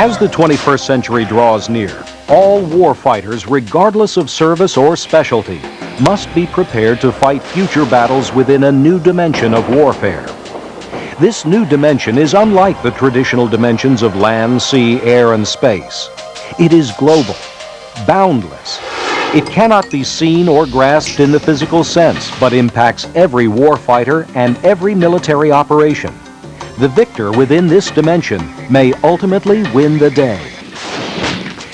As the 21st century draws near, all warfighters, regardless of service or specialty, must be prepared to fight future battles within a new dimension of warfare. This new dimension is unlike the traditional dimensions of land, sea, air, and space. It is global, boundless. It cannot be seen or grasped in the physical sense, but impacts every warfighter and every military operation. The victor within this dimension may ultimately win the day.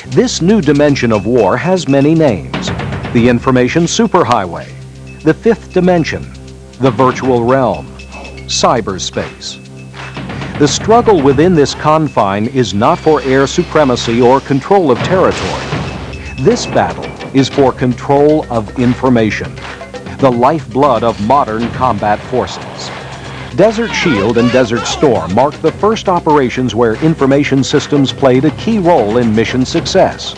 This new dimension of war has many names: the information superhighway, the fifth dimension, the virtual realm, cyberspace. The struggle within this confine is not for air supremacy or control of territory. This battle is for control of information, the lifeblood of modern combat forces. Desert Shield and Desert Storm marked the first operations where information systems played a key role in mission success.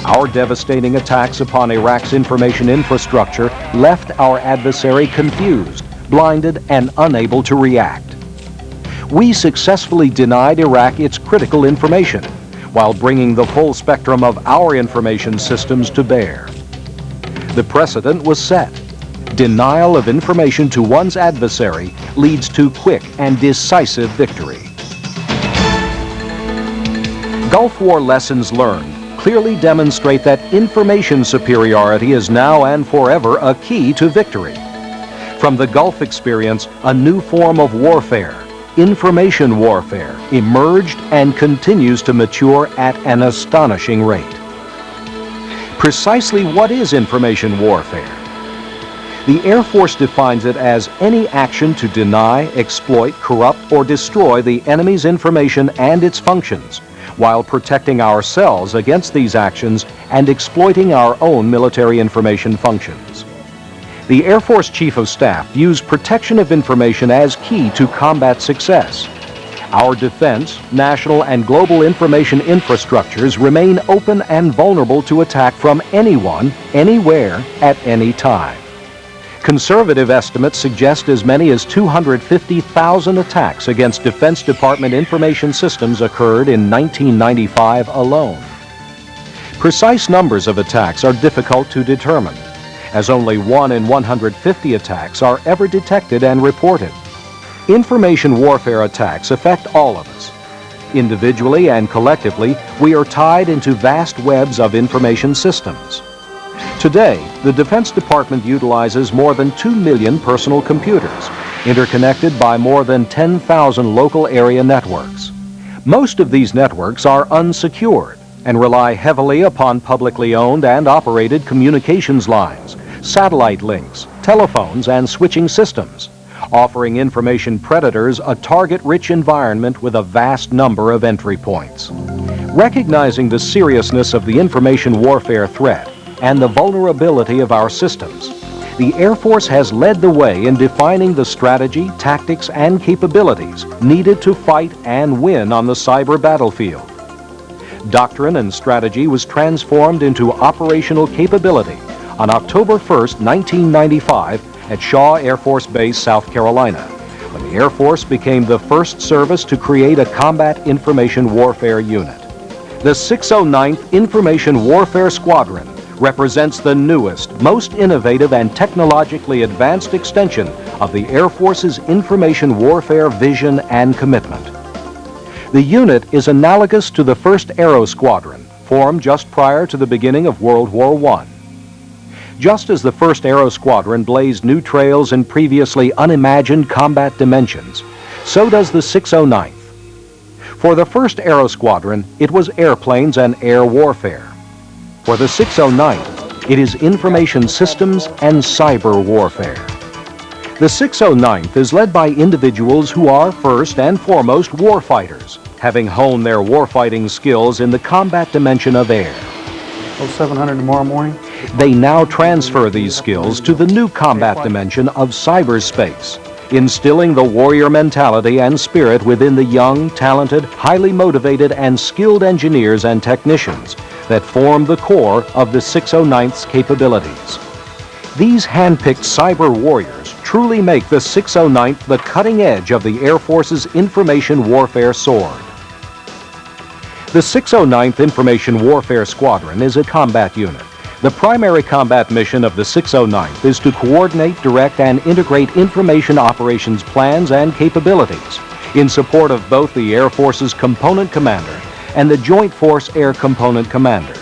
Our devastating attacks upon Iraq's information infrastructure left our adversary confused, blinded, and unable to react. We successfully denied Iraq its critical information, while bringing the full spectrum of our information systems to bear. The precedent was set. Denial of information to one's adversary leads to quick and decisive victory. Gulf War lessons learned clearly demonstrate that information superiority is now and forever a key to victory. From the Gulf experience, a new form of warfare, information warfare, emerged and continues to mature at an astonishing rate. Precisely what is information warfare? The Air Force defines it as any action to deny, exploit, corrupt, or destroy the enemy's information and its functions, while protecting ourselves against these actions and exploiting our own military information functions. The Air Force Chief of Staff views protection of information as key to combat success. Our defense, national, and global information infrastructures remain open and vulnerable to attack from anyone, anywhere, at any time. Conservative estimates suggest as many as 250,000 attacks against Defense Department information systems occurred in 1995 alone. Precise numbers of attacks are difficult to determine, as only 1 in 150 attacks are ever detected and reported. Information warfare attacks affect all of us. Individually and collectively, we are tied into vast webs of information systems. Today, the Defense Department utilizes more than 2 million personal computers, interconnected by more than 10,000 local area networks. Most of these networks are unsecured and rely heavily upon publicly owned and operated communications lines, satellite links, telephones, and switching systems, offering information predators a target-rich environment with a vast number of entry points. Recognizing the seriousness of the information warfare threat and the vulnerability of our systems, the Air Force has led the way in defining the strategy, tactics, and capabilities needed to fight and win on the cyber battlefield. Doctrine and strategy was transformed into operational capability on October 1st, 1995 at Shaw Air Force Base, South Carolina, when the Air Force became the first service to create a combat information warfare unit. The 609th Information Warfare Squadron represents the newest, most innovative, and technologically advanced extension of the Air Force's information warfare vision and commitment. The unit is analogous to the 1st Aero Squadron, formed just prior to the beginning of World War I. Just as the 1st Aero Squadron blazed new trails in previously unimagined combat dimensions, so does the 609th. For the 1st Aero Squadron, it was airplanes and air warfare. For the 609th, it is information systems and cyber warfare. The 609th is led by individuals who are first and foremost warfighters, having honed their warfighting skills in the combat dimension of air. 0700 tomorrow morning. They now transfer these skills to the new combat dimension of cyberspace, instilling the warrior mentality and spirit within the young, talented, highly motivated, and skilled engineers and technicians that form the core of the 609th's capabilities. These hand-picked cyber warriors truly make the 609th the cutting edge of the Air Force's information warfare sword. The 609th Information Warfare Squadron is a combat unit. The primary combat mission of the 609th is to coordinate, direct, and integrate information operations plans and capabilities in support of both the Air Force's Component Commander and the Joint Force Air Component Commander.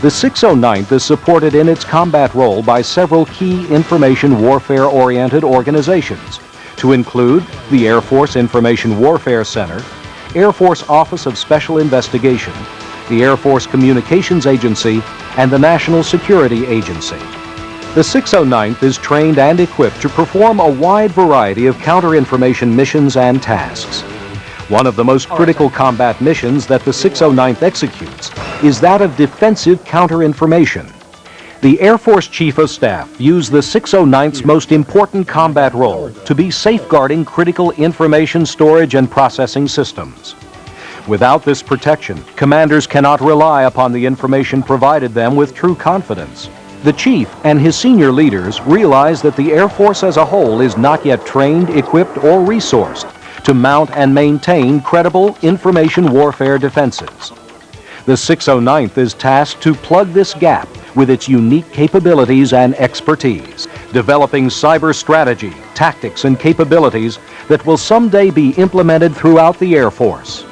The 609th is supported in its combat role by several key information warfare-oriented organizations, to include the Air Force Information Warfare Center, Air Force Office of Special Investigation, the Air Force Communications Agency, and the National Security Agency. The 609th is trained and equipped to perform a wide variety of counterinformation missions and tasks. One of the most critical combat missions that the 609th executes is that of defensive counterinformation. The Air Force Chief of Staff views the 609th's most important combat role to be safeguarding critical information storage and processing systems. Without this protection, commanders cannot rely upon the information provided them with true confidence. The Chief and his senior leaders realize that the Air Force as a whole is not yet trained, equipped, or resourced to mount and maintain credible information warfare defenses. The 609th is tasked to plug this gap with its unique capabilities and expertise, developing cyber strategy, tactics, and capabilities that will someday be implemented throughout the Air Force.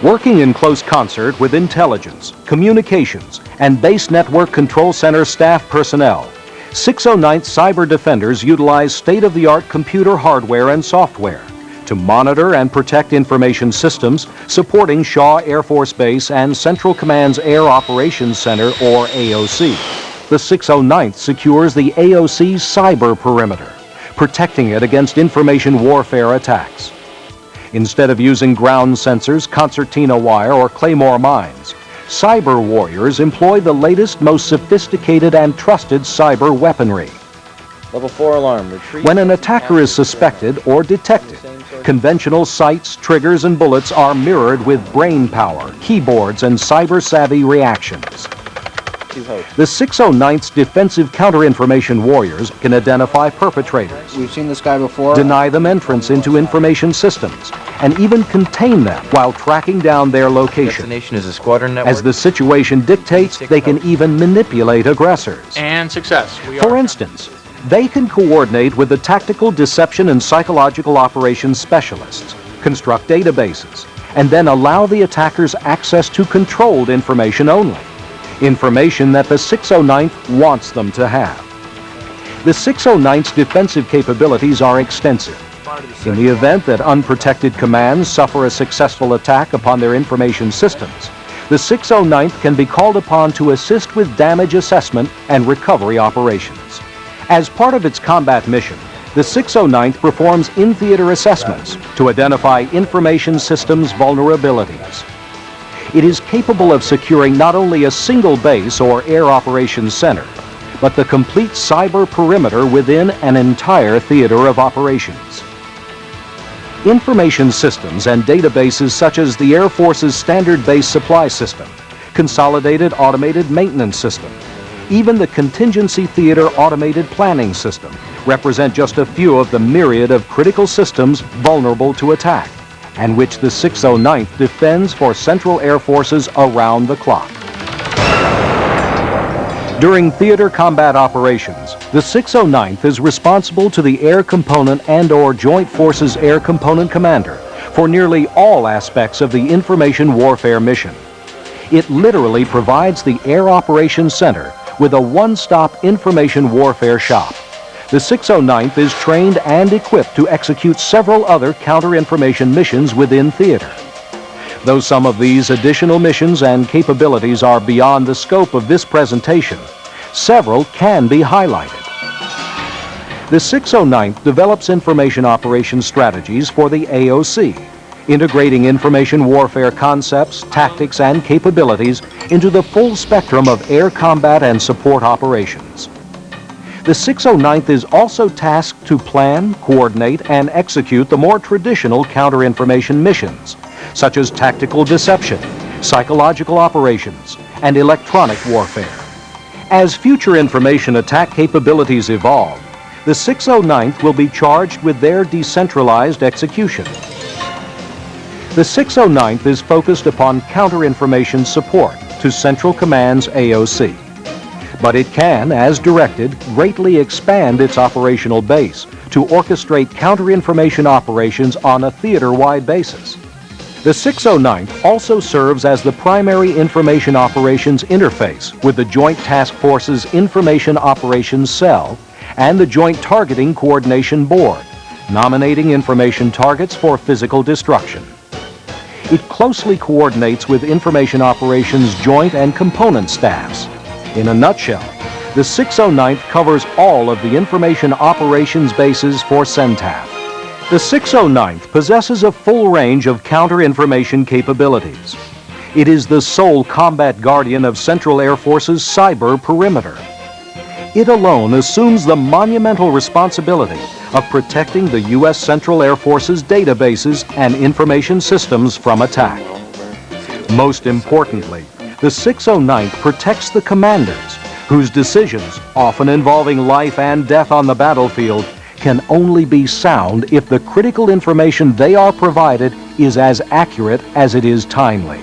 Working in close concert with intelligence, communications, and base network control center staff personnel, 609th cyber defenders utilize state-of-the-art computer hardware and software to monitor and protect information systems supporting Shaw Air Force Base and Central Command's Air Operations Center, or AOC. The 609th secures the AOC's cyber perimeter, protecting it against information warfare attacks. Instead of using ground sensors, concertina wire, or claymore mines, cyber warriors employ the latest, most sophisticated and trusted cyber weaponry. Level 4 alarm. Retrieve. When an attacker is suspected or detected, conventional sights, triggers, and bullets are mirrored with brain power, keyboards, and cyber-savvy reactions. The 609th's defensive counterinformation warriors can identify perpetrators. We've seen this guy before. Deny them entrance into information systems, and even contain them while tracking down their location. Destination is a squadron network. As the situation dictates, they can even manipulate aggressors. And success. For instance, they can coordinate with the tactical deception and psychological operations specialists, construct databases, and then allow the attackers access to controlled information only, information that the 609th wants them to have. The 609th's defensive capabilities are extensive. In the event that unprotected commands suffer a successful attack upon their information systems, the 609th can be called upon to assist with damage assessment and recovery operations. As part of its combat mission, the 609th performs in-theater assessments to identify information systems vulnerabilities. It is capable of securing not only a single base or air operations center, but the complete cyber perimeter within an entire theater of operations. Information systems and databases such as the Air Force's Standard Base Supply System, Consolidated Automated Maintenance System, even the Contingency Theater Automated Planning System represent just a few of the myriad of critical systems vulnerable to attack, and which the 609th defends for Central Air Forces around the clock. During theater combat operations, the 609th is responsible to the Air Component and/or Joint Forces Air Component Commander for nearly all aspects of the information warfare mission. It literally provides the Air Operations Center with a one-stop information warfare shop. The 609th is trained and equipped to execute several other counter-information missions within theater. Though some of these additional missions and capabilities are beyond the scope of this presentation, several can be highlighted. The 609th develops information operations strategies for the AOC, integrating information warfare concepts, tactics, and capabilities into the full spectrum of air combat and support operations. The 609th is also tasked to plan, coordinate, and execute the more traditional counterinformation missions, such as tactical deception, psychological operations, and electronic warfare. As future information attack capabilities evolve, the 609th will be charged with their decentralized execution. The 609th is focused upon counterinformation support to Central Command's AOC. But it can, as directed, greatly expand its operational base to orchestrate counterinformation operations on a theater-wide basis. The 609th also serves as the primary information operations interface with the Joint Task Force's Information Operations Cell and the Joint Targeting Coordination Board, nominating information targets for physical destruction. It closely coordinates with Information Operations Joint and Component staffs. In a nutshell, the 609th covers all of the information operations bases for CENTAF. The 609th possesses a full range of counter-information capabilities. It is the sole combat guardian of Central Air Force's cyber perimeter. It alone assumes the monumental responsibility of protecting the U.S. Central Air Force's databases and information systems from attack. Most importantly, the 609th protects the commanders, whose decisions, often involving life and death on the battlefield, can only be sound if the critical information they are provided is as accurate as it is timely.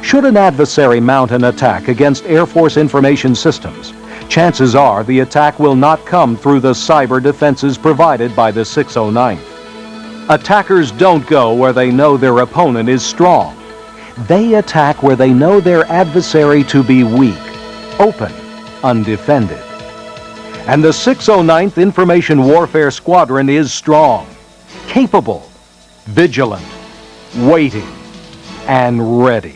Should an adversary mount an attack against Air Force information systems, chances are the attack will not come through the cyber defenses provided by the 609th. Attackers don't go where they know their opponent is strong. They attack where they know their adversary to be weak, open, undefended. And the 609th Information Warfare Squadron is strong, capable, vigilant, waiting, and ready.